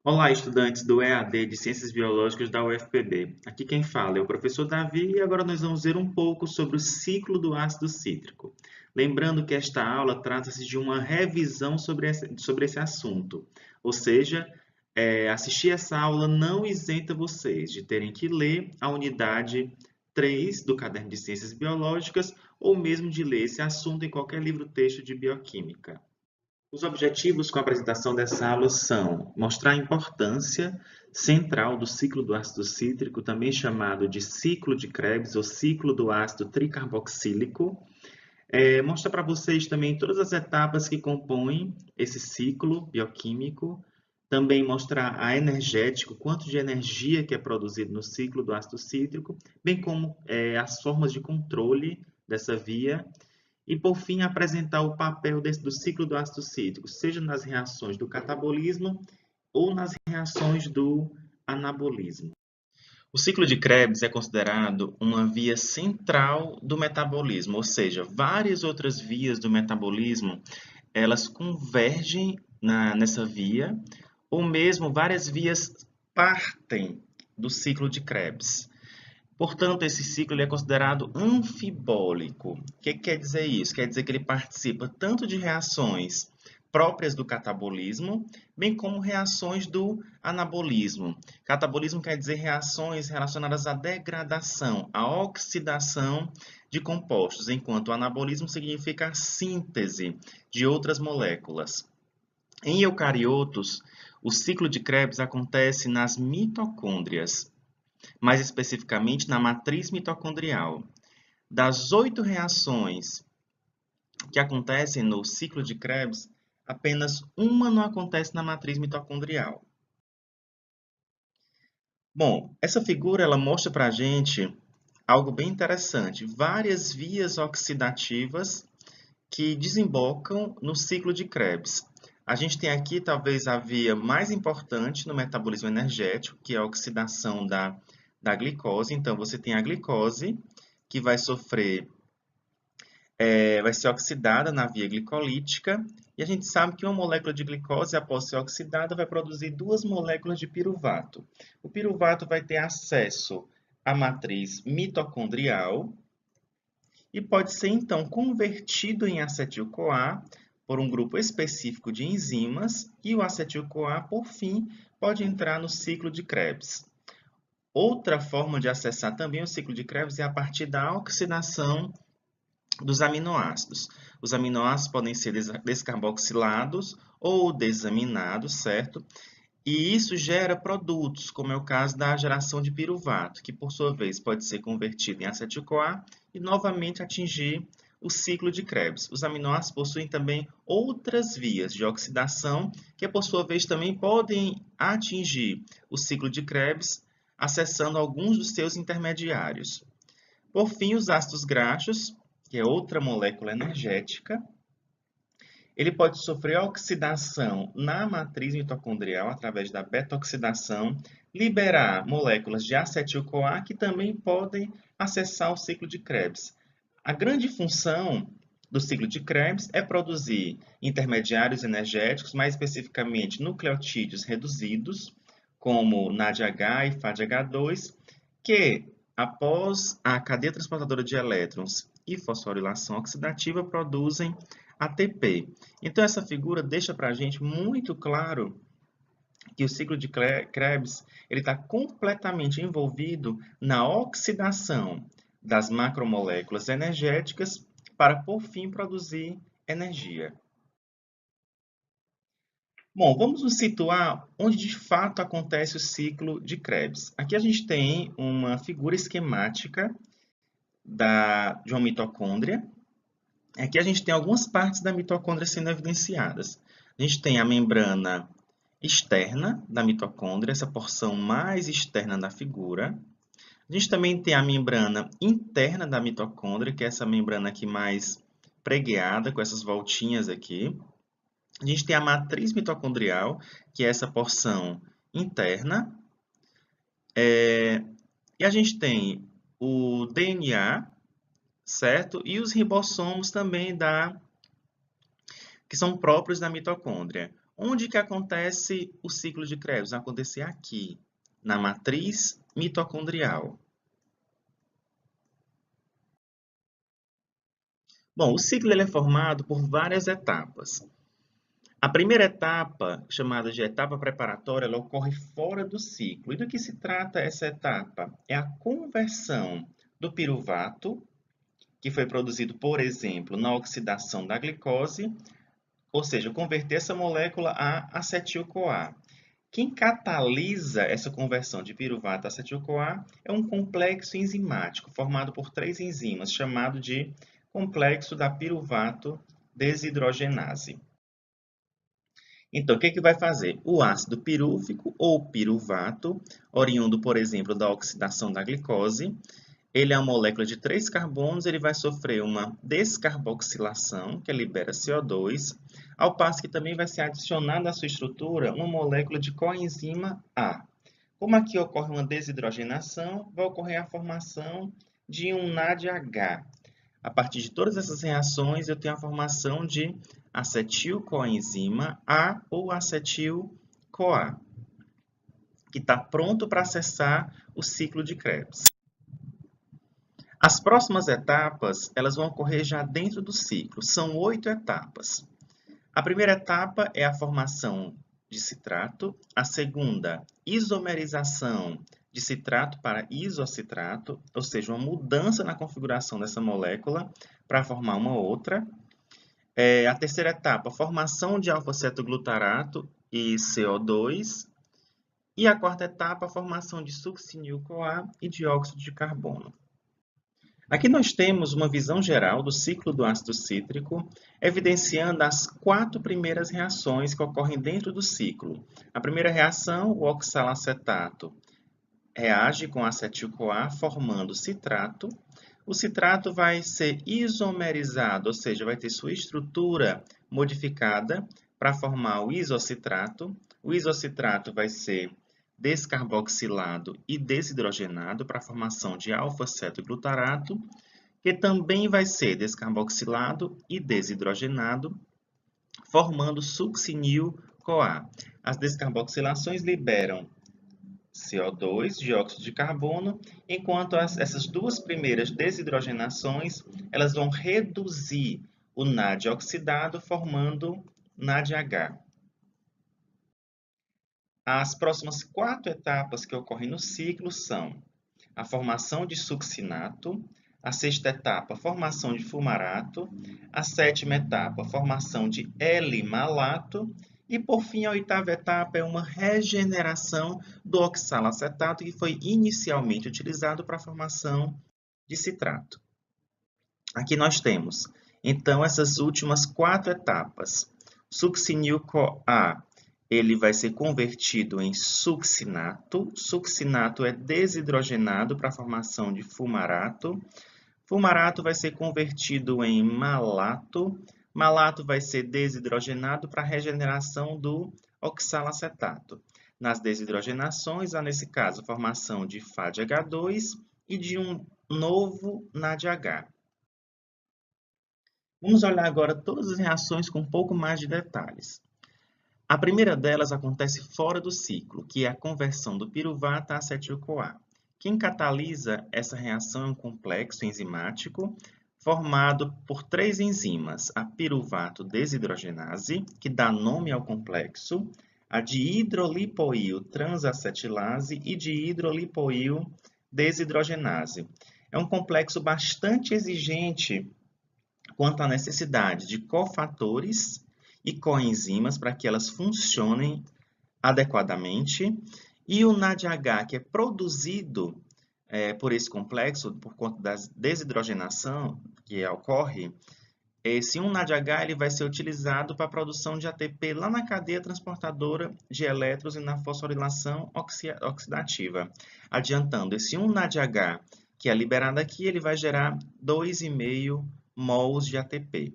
Olá, estudantes do EAD de Ciências Biológicas da UFPB. Aqui quem fala é o professor Davi e agora nós vamos ver um pouco sobre o ciclo do ácido cítrico. Lembrando que esta aula trata-se de uma revisão sobre esse assunto, ou seja, assistir essa aula não isenta vocês de terem que ler a unidade 3 do Caderno de Ciências Biológicas ou mesmo de ler esse assunto em qualquer livro-texto de bioquímica. Os objetivos com a apresentação dessa aula são mostrar a importância central do ciclo do ácido cítrico, também chamado de ciclo de Krebs ou ciclo do ácido tricarboxílico. Mostrar para vocês também todas as etapas que compõem esse ciclo bioquímico. Também mostrar a energética, o quanto de energia que é produzido no ciclo do ácido cítrico, bem como as formas de controle dessa via e, por fim, apresentar o papel do ciclo do ácido cítrico, seja nas reações do catabolismo ou nas reações do anabolismo. O ciclo de Krebs é considerado uma via central do metabolismo, ou seja, várias outras vias do metabolismo, elas convergem nessa via, ou mesmo várias vias partem do ciclo de Krebs. Portanto, esse ciclo ele é considerado anfibólico. O que quer dizer isso? Quer dizer que ele participa tanto de reações próprias do catabolismo, bem como reações do anabolismo. Catabolismo quer dizer reações relacionadas à degradação, à oxidação de compostos, enquanto o anabolismo significa a síntese de outras moléculas. Em eucariotos, o ciclo de Krebs acontece nas mitocôndrias, mais especificamente na matriz mitocondrial. Das 8 reações que acontecem no ciclo de Krebs, apenas uma não acontece na matriz mitocondrial. Bom, essa figura ela mostra para a gente algo bem interessante, várias vias oxidativas que desembocam no ciclo de Krebs. A gente tem aqui talvez a via mais importante no metabolismo energético, que é a oxidação da glicose. Então, você tem a glicose, que vai vai ser oxidada na via glicolítica, e a gente sabe que uma molécula de glicose, após ser oxidada, vai produzir duas moléculas de piruvato. O piruvato vai ter acesso à matriz mitocondrial e pode ser, então, convertido em acetil-CoA por um grupo específico de enzimas, e o acetil-CoA, por fim, pode entrar no ciclo de Krebs. Outra forma de acessar também o ciclo de Krebs é a partir da oxidação dos aminoácidos. Os aminoácidos podem ser descarboxilados ou desaminados, certo? E isso gera produtos, como é o caso da geração de piruvato, que por sua vez pode ser convertido em acetil-CoA e novamente atingir o ciclo de Krebs. Os aminoácidos possuem também outras vias de oxidação, que por sua vez também podem atingir o ciclo de Krebs, acessando alguns dos seus intermediários. Por fim, os ácidos graxos, que é outra molécula energética, ele pode sofrer oxidação na matriz mitocondrial através da beta-oxidação, liberar moléculas de acetil-CoA que também podem acessar o ciclo de Krebs. A grande função do ciclo de Krebs é produzir intermediários energéticos, mais especificamente nucleotídeos reduzidos, como NADH e FADH2, que, após a cadeia transportadora de elétrons e fosforilação oxidativa, produzem ATP. Então, essa figura deixa para a gente muito claro que o ciclo de Krebs está completamente envolvido na oxidação das macromoléculas energéticas para, por fim, produzir energia. Bom, vamos nos situar onde de fato acontece o ciclo de Krebs. Aqui a gente tem uma figura esquemática de uma mitocôndria. Aqui a gente tem algumas partes da mitocôndria sendo evidenciadas. A gente tem a membrana externa da mitocôndria, essa porção mais externa da figura. A gente também tem a membrana interna da mitocôndria, que é essa membrana aqui mais pregueada, com essas voltinhas aqui. A gente tem a matriz mitocondrial, que é essa porção interna. E a gente tem o DNA, certo? E os ribossomos também que são próprios da mitocôndria. Onde que acontece o ciclo de Krebs? Vai acontecer aqui, na matriz mitocondrial. Bom, o ciclo ele é formado por várias etapas. A primeira etapa, chamada de etapa preparatória, ela ocorre fora do ciclo. E do que se trata essa etapa? É a conversão do piruvato, que foi produzido, por exemplo, na oxidação da glicose, ou seja, converter essa molécula a acetil-CoA. Quem catalisa essa conversão de piruvato a acetil-CoA é um complexo enzimático formado por 3 enzimas, chamado de complexo da piruvato desidrogenase. Então, o que que vai fazer? O ácido pirúvico ou piruvato, oriundo, por exemplo, da oxidação da glicose, ele é uma molécula de 3 carbonos, ele vai sofrer uma descarboxilação, que libera CO2, ao passo que também vai ser adicionada à sua estrutura uma molécula de coenzima A. Como aqui ocorre uma desidrogenação, vai ocorrer a formação de um NADH. A partir de todas essas reações, eu tenho a formação de acetil-coenzima A ou acetil-CoA, que está pronto para acessar o ciclo de Krebs. As próximas etapas, elas vão ocorrer já dentro do ciclo. São 8 etapas. A primeira etapa é a formação de citrato. A segunda, isomerização de citrato para isocitrato, ou seja, uma mudança na configuração dessa molécula para formar uma outra. A terceira etapa, formação de alfa-cetoglutarato e CO2. E a quarta etapa, formação de succinil-CoA e dióxido de carbono. Aqui nós temos uma visão geral do ciclo do ácido cítrico, evidenciando as 4 primeiras reações que ocorrem dentro do ciclo. A primeira reação, o oxalacetato, reage com acetil-CoA, formando citrato. O citrato vai ser isomerizado, ou seja, vai ter sua estrutura modificada para formar o isocitrato. O isocitrato vai ser descarboxilado e desidrogenado para a formação de alfa-cetoglutarato, que também vai ser descarboxilado e desidrogenado, formando succinil-CoA. As descarboxilações liberam CO2, dióxido de carbono, enquanto essas duas primeiras desidrogenações elas vão reduzir o NAD oxidado, formando NADH. As próximas 4 etapas que ocorrem no ciclo são a formação de succinato, a sexta etapa, formação de fumarato, a sétima etapa, formação de L-malato, e por fim, a oitava etapa é uma regeneração do oxalacetato, que foi inicialmente utilizado para a formação de citrato. Aqui nós temos, então, essas últimas 4 etapas. Succinil-CoA, ele vai ser convertido em succinato. Succinato é desidrogenado para a formação de fumarato. Fumarato vai ser convertido em malato. Malato vai ser desidrogenado para a regeneração do oxalacetato. Nas desidrogenações, há nesse caso a formação de FADH2 e de um novo NADH. Vamos olhar agora todas as reações com um pouco mais de detalhes. A primeira delas acontece fora do ciclo, que é a conversão do piruvato a acetil-CoA. Quem catalisa essa reação é um complexo enzimático formado por 3 enzimas, a piruvato desidrogenase, que dá nome ao complexo, a dihidrolipoil transacetilase e dihidrolipoil desidrogenase. É um complexo bastante exigente quanto à necessidade de cofatores e coenzimas para que elas funcionem adequadamente. E o NADH, que é produzido por esse complexo, por conta da desidrogenação que ocorre, esse 1-NADH ele vai ser utilizado para a produção de ATP lá na cadeia transportadora de elétrons e na fosforilação oxidativa. Adiantando, esse 1-NADH que é liberado aqui, ele vai gerar 2,5 mols de ATP.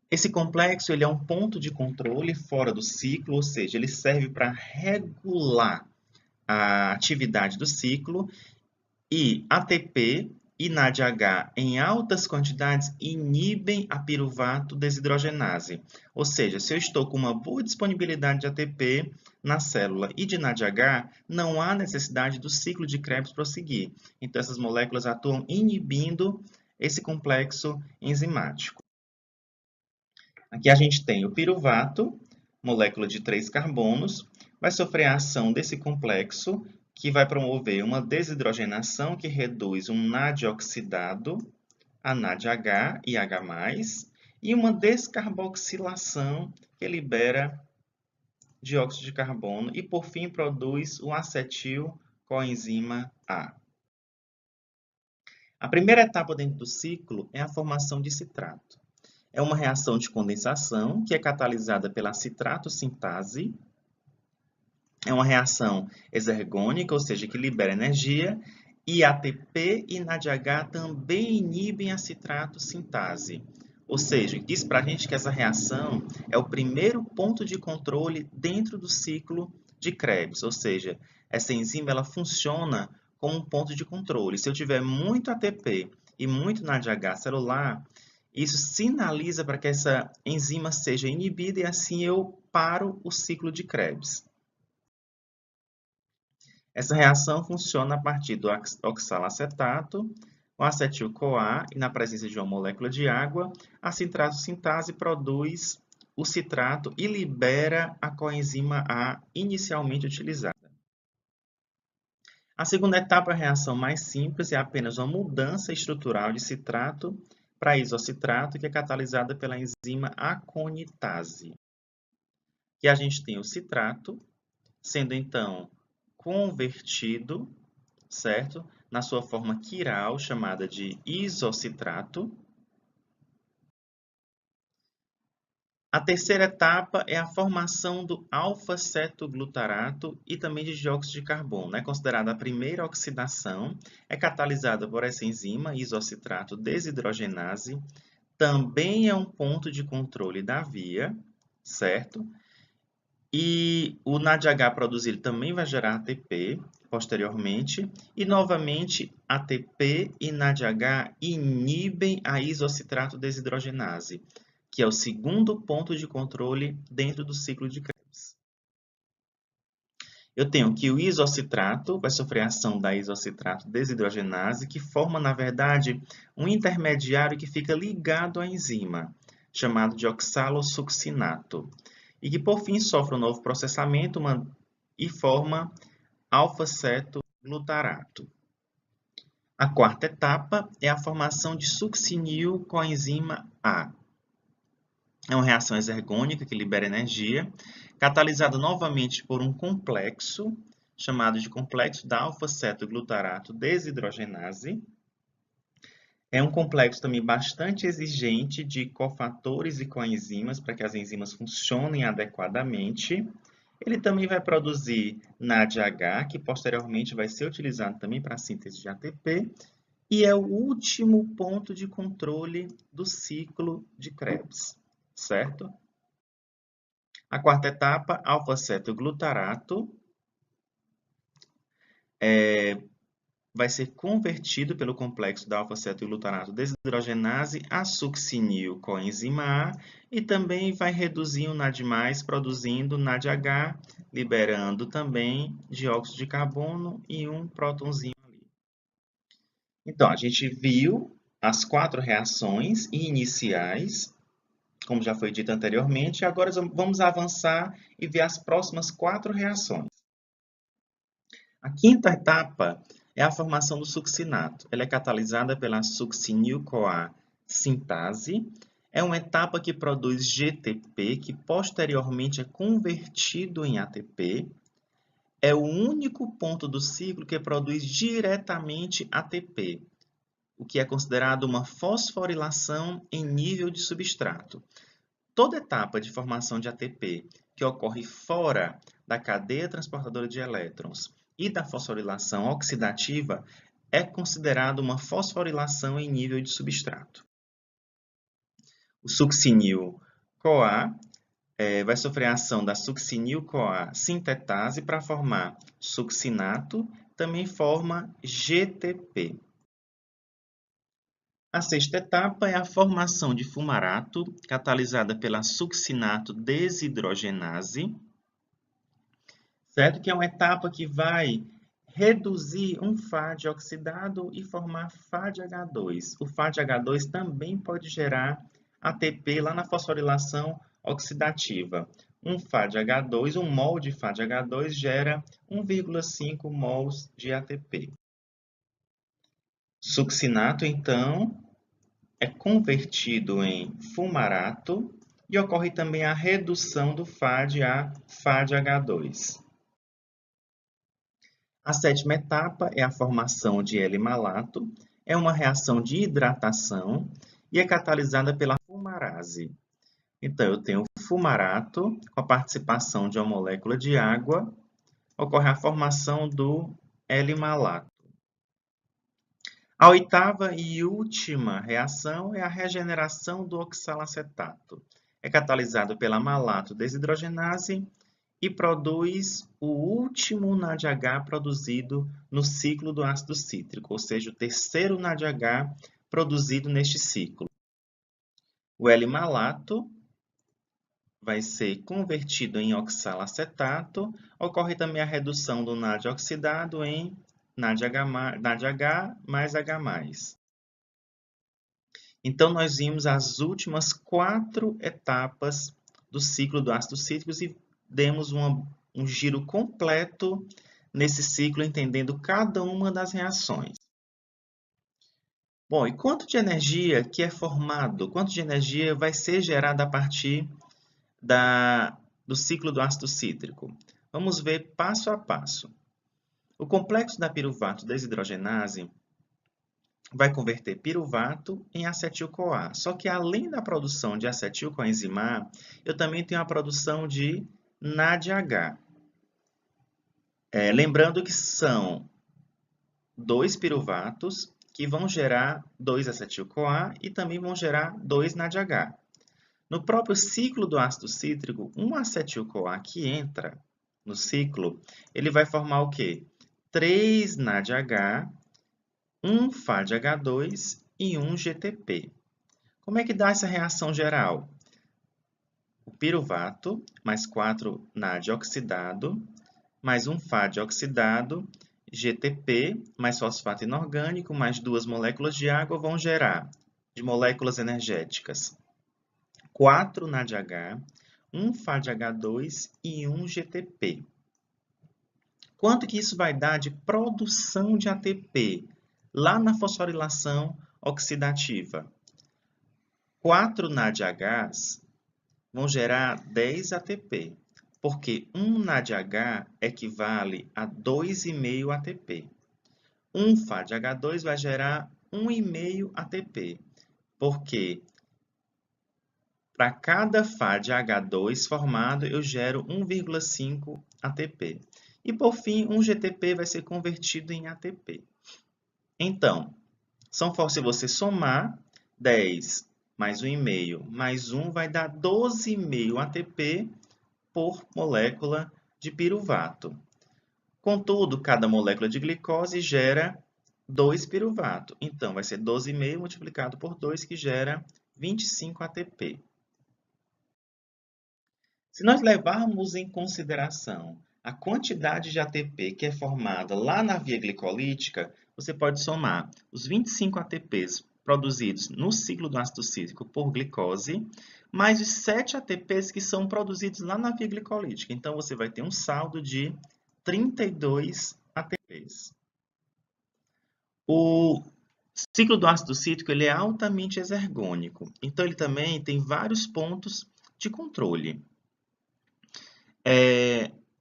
Esse complexo ele é um ponto de controle fora do ciclo, ou seja, ele serve para regular a atividade do ciclo, e ATP e NADH em altas quantidades inibem a piruvato desidrogenase. Ou seja, se eu estou com uma boa disponibilidade de ATP na célula e de NADH, não há necessidade do ciclo de Krebs prosseguir. Então, essas moléculas atuam inibindo esse complexo enzimático. Aqui a gente tem o piruvato, molécula de 3 carbonos, vai sofrer a ação desse complexo, que vai promover uma desidrogenação que reduz um NAD oxidado a NADH e H+, e uma descarboxilação que libera dióxido de carbono e, por fim, produz o acetil coenzima A. A primeira etapa dentro do ciclo é a formação de citrato. É uma reação de condensação que é catalisada pela citrato sintase. É uma reação exergônica, ou seja, que libera energia, e ATP e NADH também inibem a citrato sintase. Ou seja, diz para a gente que essa reação é o primeiro ponto de controle dentro do ciclo de Krebs, ou seja, essa enzima ela funciona como um ponto de controle. Se eu tiver muito ATP e muito NADH celular, isso sinaliza para que essa enzima seja inibida e assim eu paro o ciclo de Krebs. Essa reação funciona a partir do oxalacetato, o acetil-CoA, e na presença de uma molécula de água, a citrato sintase produz o citrato e libera a coenzima A inicialmente utilizada. A segunda etapa, a reação mais simples, é apenas uma mudança estrutural de citrato para isocitrato, que é catalisada pela enzima aconitase. E a gente tem o citrato, sendo então convertido, certo? Na sua forma quiral, chamada de isocitrato. A terceira etapa é a formação do alfa-cetoglutarato e também de dióxido de carbono. É considerada a primeira oxidação, é catalisada por essa enzima, isocitrato desidrogenase. Também é um ponto de controle da via, certo? E o NADH produzido também vai gerar ATP posteriormente. E, novamente, ATP e NADH inibem a isocitrato desidrogenase, que é o segundo ponto de controle dentro do ciclo de Krebs. Eu tenho que o isocitrato vai sofrer a ação da isocitrato desidrogenase, que forma, na verdade, um intermediário que fica ligado à enzima, chamado de oxalosuccinato, e que, por fim, sofre um novo processamento e forma alfa-cetoglutarato. A quarta etapa é a formação de succinil coenzima A. É uma reação exergônica que libera energia, catalisada novamente por um complexo, chamado de complexo da alfa-cetoglutarato desidrogenase. É um complexo também bastante exigente de cofatores e coenzimas para que as enzimas funcionem adequadamente. Ele também vai produzir NADH, que posteriormente vai ser utilizado também para a síntese de ATP, e é o último ponto de controle do ciclo de Krebs, certo? A quarta etapa, alfa-cetoglutarato, vai ser convertido pelo complexo da alfa-cetoglutarato desidrogenase a succinil coenzima A e também vai reduzir o NAD+, produzindo NADH, liberando também dióxido de carbono e um prótonzinho ali. Então, a gente viu as 4 reações iniciais, como já foi dito anteriormente, agora vamos avançar e ver as próximas 4 reações. A quinta etapa é a formação do succinato. Ela é catalisada pela succinil-CoA sintase. É uma etapa que produz GTP, que posteriormente é convertido em ATP. É o único ponto do ciclo que produz diretamente ATP, o que é considerado uma fosforilação em nível de substrato. Toda etapa de formação de ATP que ocorre fora da cadeia transportadora de elétrons e da fosforilação oxidativa é considerada uma fosforilação em nível de substrato. O succinil-CoA vai sofrer a ação da succinil-CoA sintetase para formar succinato, também forma GTP. A sexta etapa é a formação de fumarato, catalisada pela succinato desidrogenase, certo? Que é uma etapa que vai reduzir um FAD oxidado e formar FADH2. O FADH2 também pode gerar ATP lá na fosforilação oxidativa. Um FADH2, um mol de FADH2 gera 1,5 mols de ATP. Succinato, então, é convertido em fumarato e ocorre também a redução do FAD a FADH2. A sétima etapa é a formação de L-malato, é uma reação de hidratação e é catalisada pela fumarase. Então, eu tenho fumarato, com a participação de uma molécula de água, ocorre a formação do L-malato. A oitava e última reação é a regeneração do oxalacetato. É catalisado pela malato desidrogenase e produz o último NADH produzido no ciclo do ácido cítrico, ou seja, o terceiro NADH produzido neste ciclo. O L-malato vai ser convertido em oxalacetato, ocorre também a redução do NAD oxidado em NADH mais H+. Então, nós vimos as últimas 4 etapas do ciclo do ácido cítrico e demos um giro completo nesse ciclo, entendendo cada uma das reações. Bom, e quanto de energia que é formado, quanto de energia vai ser gerada a partir do ciclo do ácido cítrico? Vamos ver passo a passo. O complexo da piruvato desidrogenase vai converter piruvato em acetil-CoA. Só que além da produção de acetil-coenzimar, eu também tenho a produção de NADH. Lembrando que são 2 piruvatos que vão gerar 2 acetil-CoA e também vão gerar 2 NADH. No próprio ciclo do ácido cítrico, um acetil-CoA que entra no ciclo, ele vai formar o quê? 3 NADH, 1 FADH2 e 1 GTP. Como é que dá essa reação geral? O piruvato mais 4 NAD oxidado, mais 1 FAD oxidado, GTP mais fosfato inorgânico, mais 2 moléculas de água vão gerar, de moléculas energéticas, 4 NADH, 1 FADH2 e 1 GTP. Quanto que isso vai dar de produção de ATP lá na fosforilação oxidativa? 4 NADHs vão gerar 10 ATP, porque 1 NADH equivale a 2,5 ATP. 1 FADH2 vai gerar 1,5 ATP, porque para cada FADH2 formado, eu gero 1,5 ATP. E, por fim, um GTP vai ser convertido em ATP. Então, se você somar 10 mais 1,5 mais 1 vai dar 12,5 ATP por molécula de piruvato. Contudo, cada molécula de glicose gera 2 piruvato. Então, vai ser 12,5 multiplicado por 2, que gera 25 ATP. Se nós levarmos em consideração a quantidade de ATP que é formada lá na via glicolítica, você pode somar os 25 ATPs produzidos no ciclo do ácido cítrico por glicose, mais os 7 ATPs que são produzidos lá na via glicolítica. Então, você vai ter um saldo de 32 ATPs. O ciclo do ácido cítrico ele é altamente exergônico, então ele também tem vários pontos de controle.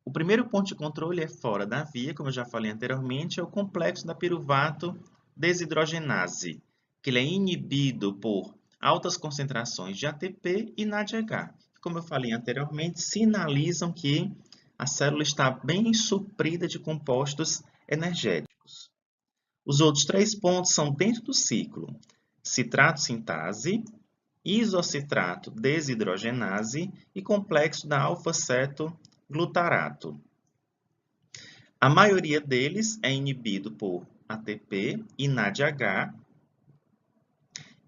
O primeiro ponto de controle é fora da via, como eu já falei anteriormente, é o complexo da piruvato desidrogenase, que ele é inibido por altas concentrações de ATP e NADH. Como eu falei anteriormente, sinalizam que a célula está bem suprida de compostos energéticos. Os outros 3 pontos são dentro do ciclo: citrato sintase, isocitrato desidrogenase e complexo da alfa-ceto-glutarato. A maioria deles é inibido por ATP e NADH,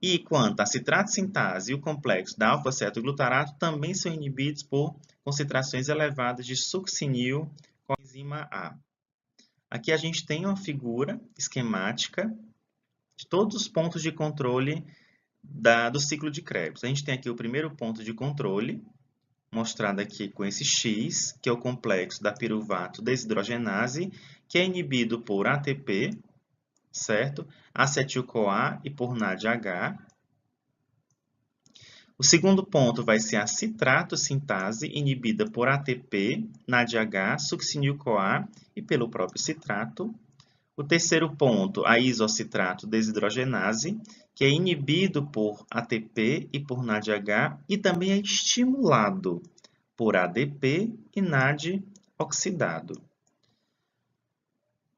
E quanto à citrato sintase e o complexo da alfa-cetoglutarato também são inibidos por concentrações elevadas de succinil com a enzima A. Aqui a gente tem uma figura esquemática de todos os pontos de controle do ciclo de Krebs. A gente tem aqui o primeiro ponto de controle, mostrado aqui com esse X, que é o complexo da piruvato desidrogenase, que é inibido por ATP, certo? Acetil-CoA e por NADH. O segundo ponto vai ser a citrato sintase, inibida por ATP, NADH, succinil-CoA e pelo próprio citrato. O terceiro ponto, a isocitrato desidrogenase, que é inibido por ATP e por NADH e também é estimulado por ADP e NAD oxidado.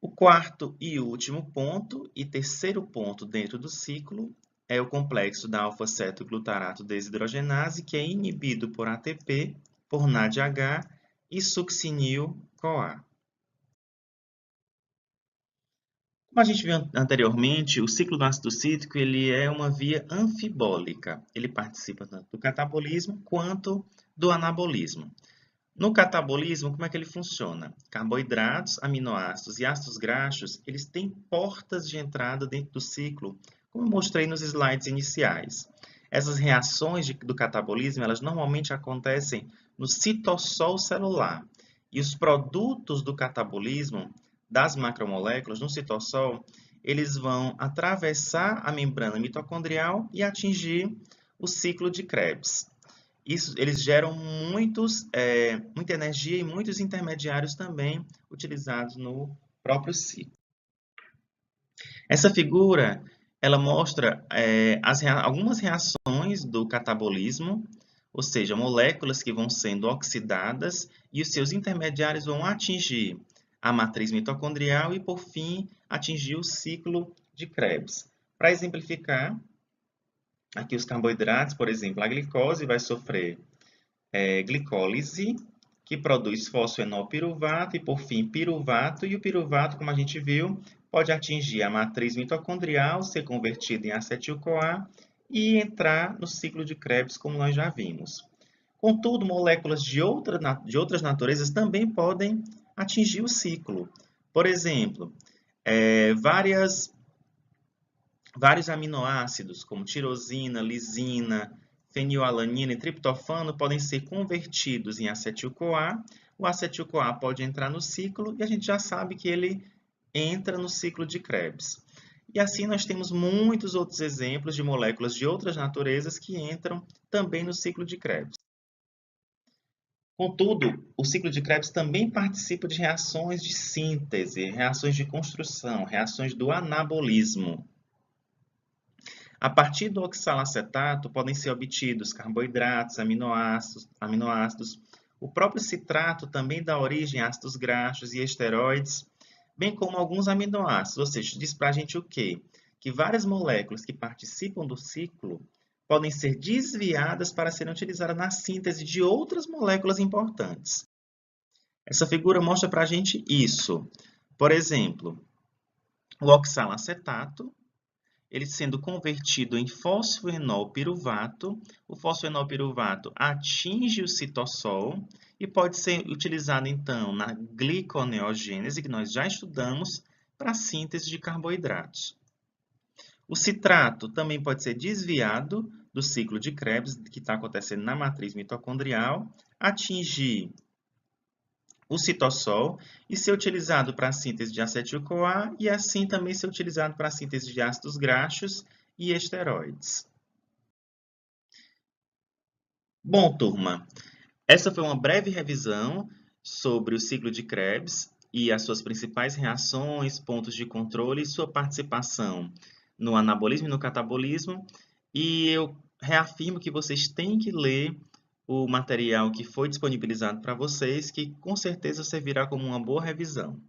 O quarto e último ponto, e terceiro ponto dentro do ciclo, é o complexo da alfa-cetoglutarato desidrogenase, que é inibido por ATP, por NADH e succinil-CoA. Como a gente viu anteriormente, o ciclo do ácido cítrico ele é uma via anfibólica. Ele participa tanto do catabolismo quanto do anabolismo. No catabolismo, como é que ele funciona? Carboidratos, aminoácidos e ácidos graxos, eles têm portas de entrada dentro do ciclo, como eu mostrei nos slides iniciais. Essas reações do catabolismo, elas normalmente acontecem no citossol celular. E os produtos do catabolismo das macromoléculas no citossol, eles vão atravessar a membrana mitocondrial e atingir o ciclo de Krebs. Eles geram muita energia e muitos intermediários também utilizados no próprio ciclo. Essa figura ela mostra algumas reações do catabolismo, ou seja, moléculas que vão sendo oxidadas e os seus intermediários vão atingir a matriz mitocondrial e, por fim, atingir o ciclo de Krebs. Para exemplificar, aqui os carboidratos, por exemplo, a glicose vai sofrer glicólise, que produz fosfenolpiruvato e, por fim, piruvato. E o piruvato, como a gente viu, pode atingir a matriz mitocondrial, ser convertido em acetil-CoA e entrar no ciclo de Krebs, como nós já vimos. Contudo, moléculas de outras naturezas também podem atingir o ciclo. Por exemplo, vários aminoácidos, como tirosina, lisina, fenilalanina e triptofano, podem ser convertidos em acetil-CoA. O acetil-CoA pode entrar no ciclo e a gente já sabe que ele entra no ciclo de Krebs. E assim nós temos muitos outros exemplos de moléculas de outras naturezas que entram também no ciclo de Krebs. Contudo, o ciclo de Krebs também participa de reações de síntese, reações de construção, reações do anabolismo. A partir do oxalacetato podem ser obtidos carboidratos, aminoácidos. O próprio citrato também dá origem a ácidos graxos e esteroides, bem como alguns aminoácidos. Ou seja, diz para a gente o quê? Que várias moléculas que participam do ciclo podem ser desviadas para serem utilizadas na síntese de outras moléculas importantes. Essa figura mostra para a gente isso. Por exemplo, o oxalacetato, ele sendo convertido em fosfoenolpiruvato, o fosfoenolpiruvato atinge o citossol e pode ser utilizado, então, na gliconeogênese, que nós já estudamos, para a síntese de carboidratos. O citrato também pode ser desviado do ciclo de Krebs, que está acontecendo na matriz mitocondrial, atingir o citossol e ser utilizado para a síntese de acetil-CoA e assim também ser utilizado para a síntese de ácidos graxos e esteroides. Bom, turma, essa foi uma breve revisão sobre o ciclo de Krebs e as suas principais reações, pontos de controle e sua participação no anabolismo e no catabolismo. E eu reafirmo que vocês têm que ler o material que foi disponibilizado para vocês, que com certeza servirá como uma boa revisão.